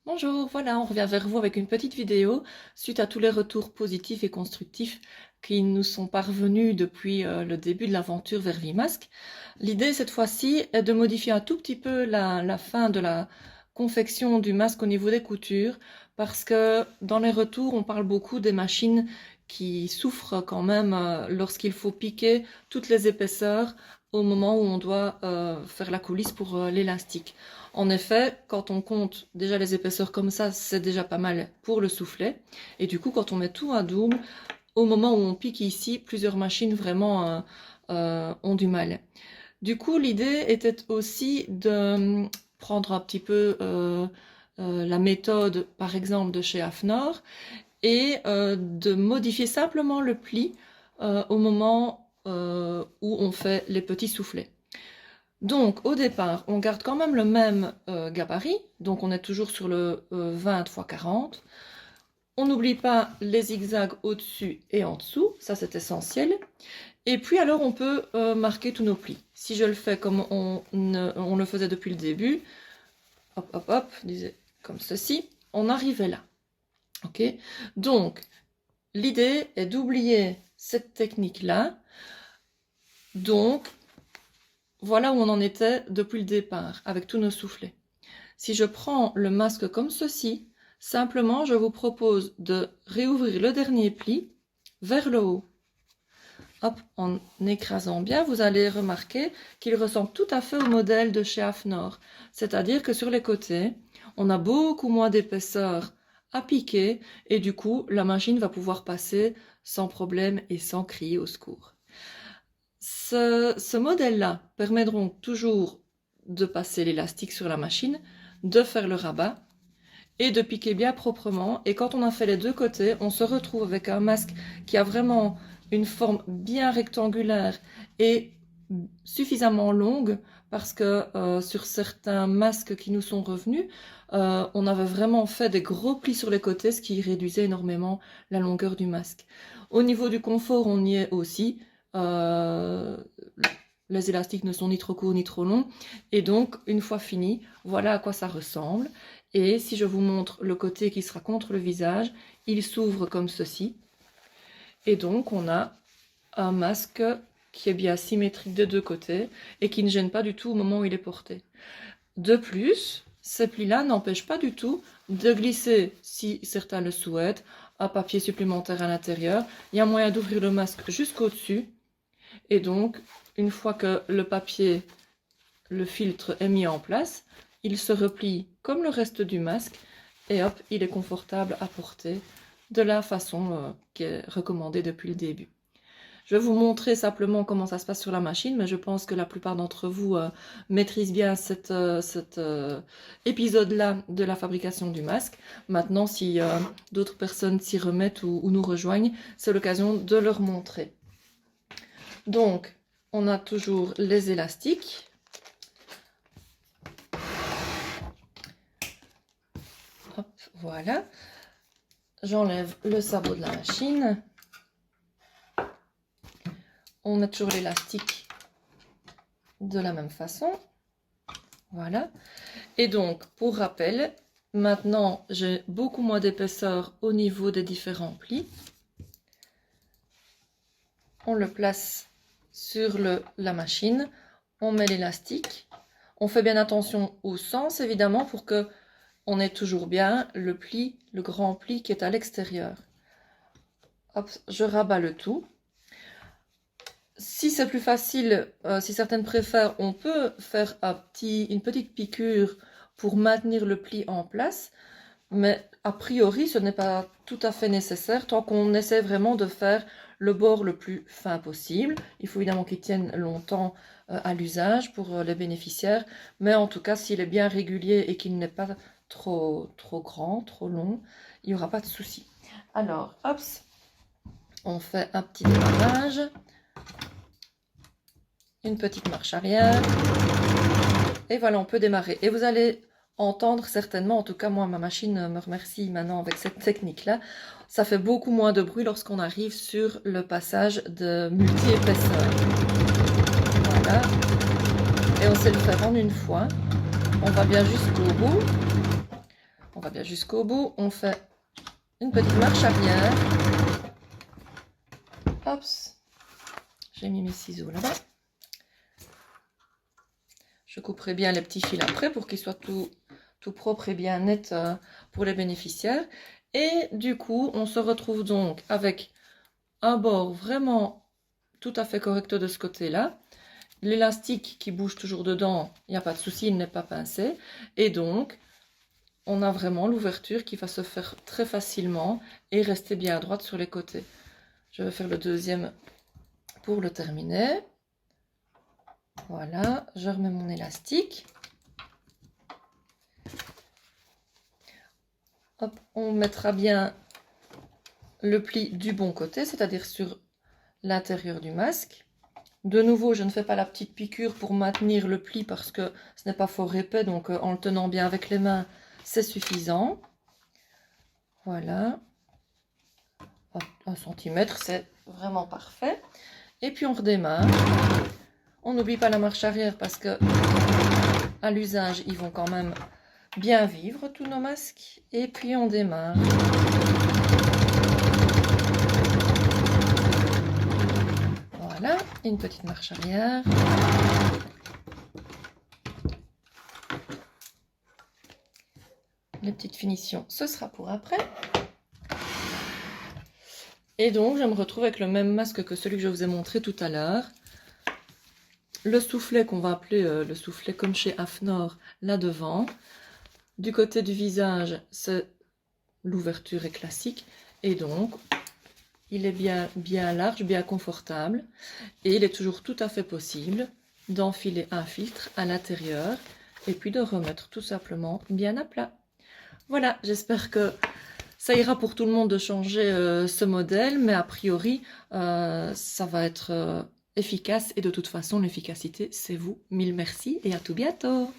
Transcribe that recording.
Bonjour, voilà, on revient vers vous avec une petite vidéo suite à tous les retours positifs et constructifs qui nous sont parvenus depuis le début de l'aventure vers Vimasque. L'idée cette fois-ci est de modifier un tout petit peu la fin de la confection du masque au niveau des coutures parce que dans les retours on parle beaucoup des machines qui souffrent quand même lorsqu'il faut piquer toutes les épaisseurs au moment où on doit faire la coulisse pour l'élastique. En effet, quand on compte déjà les épaisseurs comme ça, c'est déjà pas mal pour le soufflet. Et du coup, quand on met tout à double, au moment où on pique ici, plusieurs machines vraiment ont du mal. Du coup, l'idée était aussi de prendre un petit peu la méthode, par exemple, de chez Afnor et de modifier simplement le pli au moment où on fait les petits soufflets. Donc au départ, on garde quand même le même gabarit, donc on est toujours sur le 20 x 40. On n'oublie pas les zigzags au-dessus et en dessous, ça c'est essentiel. Et puis alors on peut marquer tous nos plis. Si je le fais comme on le faisait depuis le début, hop hop hop, comme ceci, on arrivait là. Ok. Donc l'idée est d'oublier cette technique-là. Donc voilà où on en était depuis le départ, avec tous nos soufflets. Si je prends le masque comme ceci, simplement je vous propose de réouvrir le dernier pli vers le haut. Hop, en écrasant bien, vous allez remarquer qu'il ressemble tout à fait au modèle de chez Afnor. C'est-à-dire que sur les côtés, on a beaucoup moins d'épaisseur à piquer et du coup, la machine va pouvoir passer sans problème et sans crier au secours. Ce modèle-là permet donc toujours de passer l'élastique sur la machine, de faire le rabat et de piquer bien proprement. Et quand on a fait les deux côtés, on se retrouve avec un masque qui a vraiment une forme bien rectangulaire et suffisamment longue parce que sur certains masques qui nous sont revenus, on avait vraiment fait des gros plis sur les côtés, ce qui réduisait énormément la longueur du masque. Au niveau du confort, on y est aussi. Les élastiques ne sont ni trop courts ni trop longs. Et donc, une fois fini, voilà à quoi ça ressemble. Et si je vous montre le côté qui sera contre le visage, il s'ouvre comme ceci. Et donc, on a un masque qui est bien symétrique des deux côtés et qui ne gêne pas du tout au moment où il est porté. De plus, ces plis-là n'empêchent pas du tout de glisser, si certains le souhaitent, un papier supplémentaire à l'intérieur. Il y a moyen d'ouvrir le masque jusqu'au-dessus. Et donc, une fois que le papier, le filtre est mis en place, il se replie comme le reste du masque et hop, il est confortable à porter de la façon qui est recommandée depuis le début. Je vais vous montrer simplement comment ça se passe sur la machine, mais je pense que la plupart d'entre vous maîtrisent bien cet épisode-là de la fabrication du masque. Maintenant, si d'autres personnes s'y remettent ou nous rejoignent, c'est l'occasion de leur montrer. Donc, on a toujours les élastiques. Hop, voilà. J'enlève le sabot de la machine. On met toujours l'élastique de la même façon. Voilà. Et donc, pour rappel, maintenant, j'ai beaucoup moins d'épaisseur au niveau des différents plis. On le place sur la machine. On met l'élastique. On fait bien attention au sens, évidemment, pour que on ait toujours bien le pli, le grand pli qui est à l'extérieur. Hop, je rabats le tout. Si c'est plus facile, si certaines préfèrent, on peut faire une petite piqûre pour maintenir le pli en place, mais a priori ce n'est pas tout à fait nécessaire tant qu'on essaie vraiment de faire le bord le plus fin possible. Il faut évidemment qu'il tienne longtemps à l'usage pour les bénéficiaires, mais en tout cas s'il est bien régulier et qu'il n'est pas trop grand, trop long, il n'y aura pas de souci. Alors, hop, on fait un petit démarrage. Une petite marche arrière. Et voilà, on peut démarrer. Et vous allez entendre certainement, en tout cas moi, ma machine me remercie maintenant avec cette technique-là. Ça fait beaucoup moins de bruit lorsqu'on arrive sur le passage de multi-épaisseur. Voilà. Et on sait le faire en une fois. On va bien jusqu'au bout. On va bien jusqu'au bout. On fait une petite marche arrière. Hop, j'ai mis mes ciseaux là-bas. Je couperai bien les petits fils après pour qu'ils soient tout propres et bien nets pour les bénéficiaires. Et du coup, on se retrouve donc avec un bord vraiment tout à fait correct de ce côté-là. L'élastique qui bouge toujours dedans, il n'y a pas de souci, il n'est pas pincé. Et donc, on a vraiment l'ouverture qui va se faire très facilement et rester bien à droite sur les côtés. Je vais faire le deuxième pour le terminer. Voilà, je remets mon élastique. Hop, on mettra bien le pli du bon côté, c'est-à-dire sur l'intérieur du masque. De nouveau, je ne fais pas la petite piqûre pour maintenir le pli parce que ce n'est pas fort épais, donc en le tenant bien avec les mains, c'est suffisant. Voilà. 1 cm, c'est vraiment parfait. Et puis on redémarre. On n'oublie pas la marche arrière parce que à l'usage, ils vont quand même bien vivre tous nos masques. Et puis on démarre. Voilà, une petite marche arrière. Les petites finitions, ce sera pour après. Et donc, je me retrouve avec le même masque que celui que je vous ai montré tout à l'heure. Le soufflet qu'on va appeler le soufflet comme chez Afnor, là devant. Du côté du visage, l'ouverture est classique. Et donc, il est bien large, bien confortable. Et il est toujours tout à fait possible d'enfiler un filtre à l'intérieur et puis de remettre tout simplement bien à plat. Voilà, j'espère que ça ira pour tout le monde de changer ce modèle, mais a priori, ça va être efficace. Et de toute façon, l'efficacité, c'est vous. Mille merci et à tout bientôt.